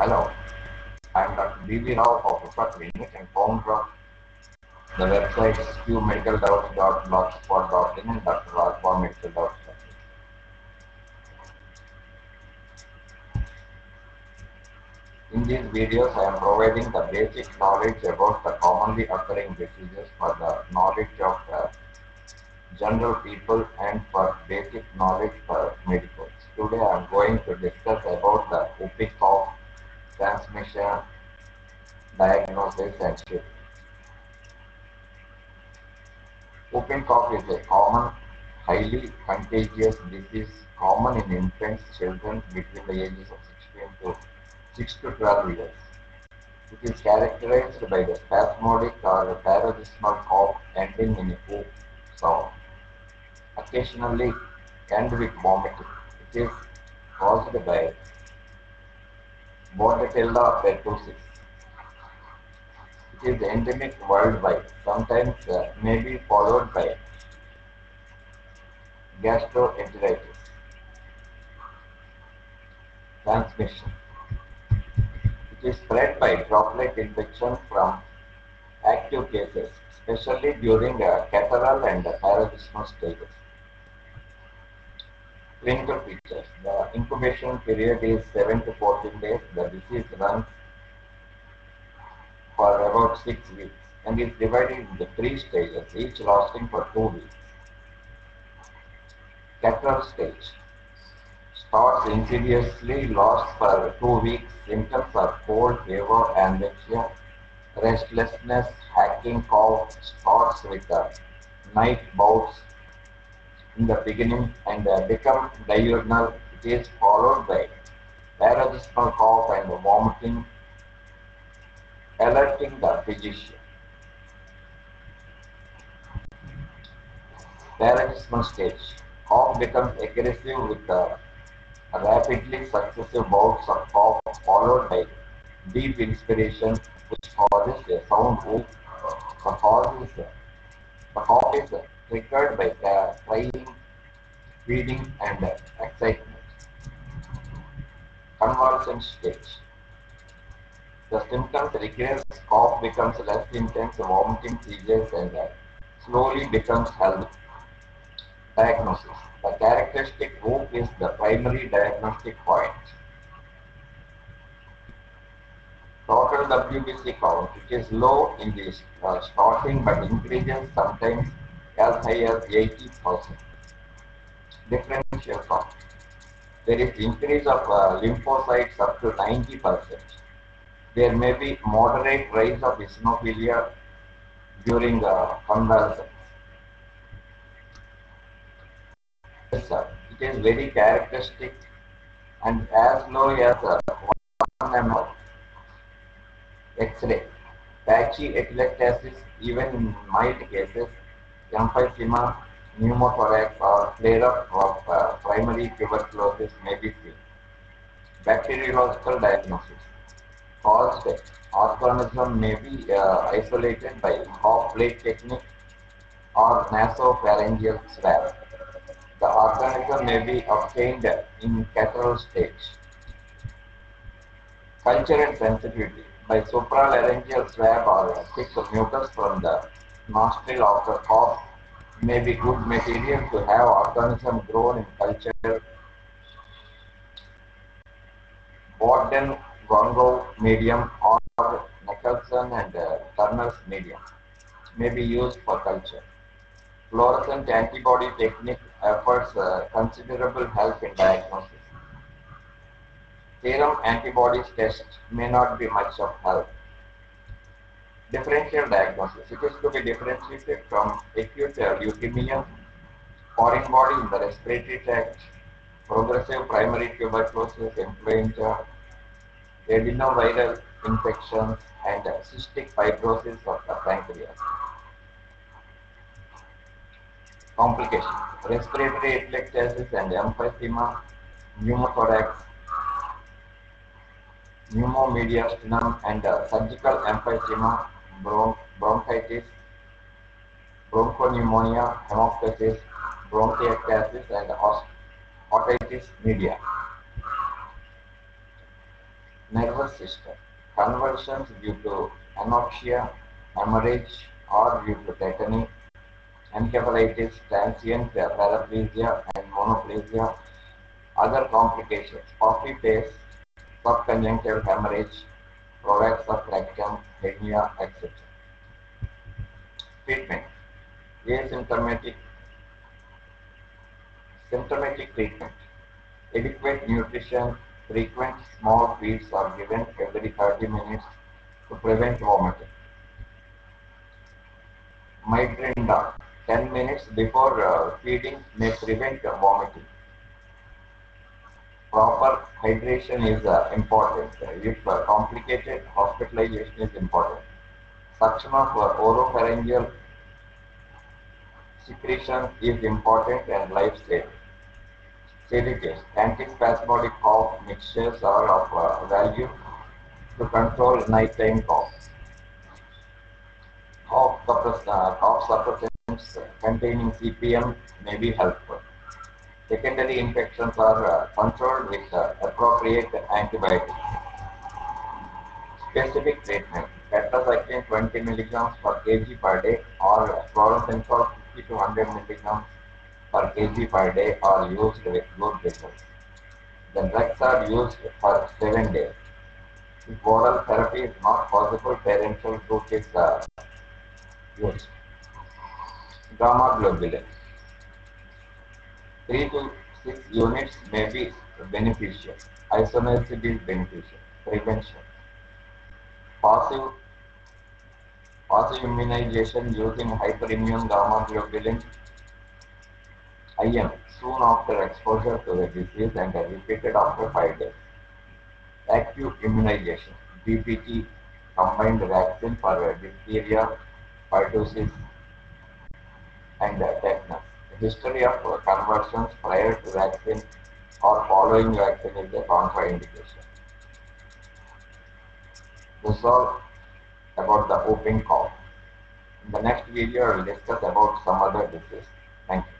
Hello, I'm Dr. B.V. Rao of Upper Clinic and founder of the websites qmedicaldoubts.blogspot.in and drrajpawmedical.com. In these videos, I am providing the basic knowledge about the commonly occurring diseases for the knowledge of general people and for basic knowledge for medicals. Today, I am going to discuss about the whooping cough, transmission, diagnosis, and treatment. Whooping cough is a common, highly contagious disease common in infants, children between the ages of 16 to 6 to 12 years. It is characterized by the spasmodic or paroxysmal cough ending in a whoop sound, occasionally end with vomiting. It is caused by Bordetella pertussis. It is endemic worldwide, sometimes may be followed by gastroenteritis. Transmission. It is spread by droplet infection from active cases, especially during catarrhal and paroxysmal stages. Clinical features. The incubation period is 7 to 14 days. The disease runs for about 6 weeks and is divided into 3 stages, each lasting for 2 weeks. Catarrhal stage starts insidiously, lasts for 2 weeks. Symptoms are cold, fever, anorexia, restlessness, hacking cough, starts with night bouts in the beginning and become diurnal. It is followed by paroxysmal cough and vomiting, alerting the physician. Paroxysmal stage. Cough becomes aggressive with rapidly successive bouts of cough followed by deep inspiration which causes a sound whoop. The cough is triggered by crying, feeding, and excitement. Convalescent stage. The symptoms regress, cough becomes less intense, vomiting, seizures, and slowly becomes healthy. Diagnosis. The characteristic whoop is the primary diagnostic point. Total WBC count. It is low in the starting but increases sometimes as high as 80,000. Differential count. There is increase of lymphocytes up to 90%. There may be moderate rise of eosinophilia during convalescence. Yes, sir. It is very characteristic and as low as 1 ml. X-ray. Patchy atelectasis, even in mild cases, emphysema, pneumothorax, or flare-up of primary tuberculosis may be seen. Bacteriological diagnosis. Caused organism may be isolated by hot plate technique or nasopharyngeal swab. The organism may be obtained in catarrhal stage. Culture and sensitivity. By supralaryngeal swab or thick mucus from the nostril after cough may be good material to have organism grown in culture. Borden Gongo medium or Nicholson and Turner's medium may be used for culture. Fluorescent antibody technique offers considerable help in diagnosis. Serum antibodies test may not be much of help. Differential diagnosis. It is to be differentiated from acute leukemia, foreign body in the respiratory tract, progressive primary tuberculosis, influenza, adenoviral infections, and cystic fibrosis of the pancreas. Complications. Respiratory atelectasis and emphysema, pneumothorax, pneumomediastinum, and surgical emphysema, bronchitis, bronchopneumonia, hemoptysis, bronchiectasis, and otitis media. Nervous system. Convulsions due to anoxia, hemorrhage, or due to tetany, encephalitis, transient paraplegia, and monoplasia. Other complications: puffy face, subconjunctival hemorrhage, prolapse of rectum, hernia, etc. Treatment: asymptomatic symptomatic treatment. Adequate nutrition, frequent small feeds are given every 30 minutes to prevent vomiting. Midrinda, 10 minutes before feeding may prevent vomiting. Proper hydration is important. If complicated, hospitalization is important. Suction of oropharyngeal secretion is important and life-saving. Sedatives, antispasmodic cough mixtures are of value to control nighttime cough. Cough suppressants containing CPM may be helpful. Secondary infections are controlled with appropriate antibiotics. Specific treatment: tetracycline 20 milligrams per kg per day or chlorothiazole 50 to 100 milligrams per kg per day are used with good results. The drugs are used for 7 days. If oral therapy is not possible, parenteral route is used. Gamma globulin. 3 to 6 units may be beneficial. Isoniazid is beneficial. Prevention. Passive, passive immunization using hyperimmune gamma globulin IM soon after exposure to the disease and repeated after 5 days. Active immunization. DPT combined vaccine for diphtheria, pertussis, and tetanus. History of conversions prior to vaccine or following vaccine is a contraindication. This is all about the whooping cough. In the next video, I will discuss about some other disease. Thank you.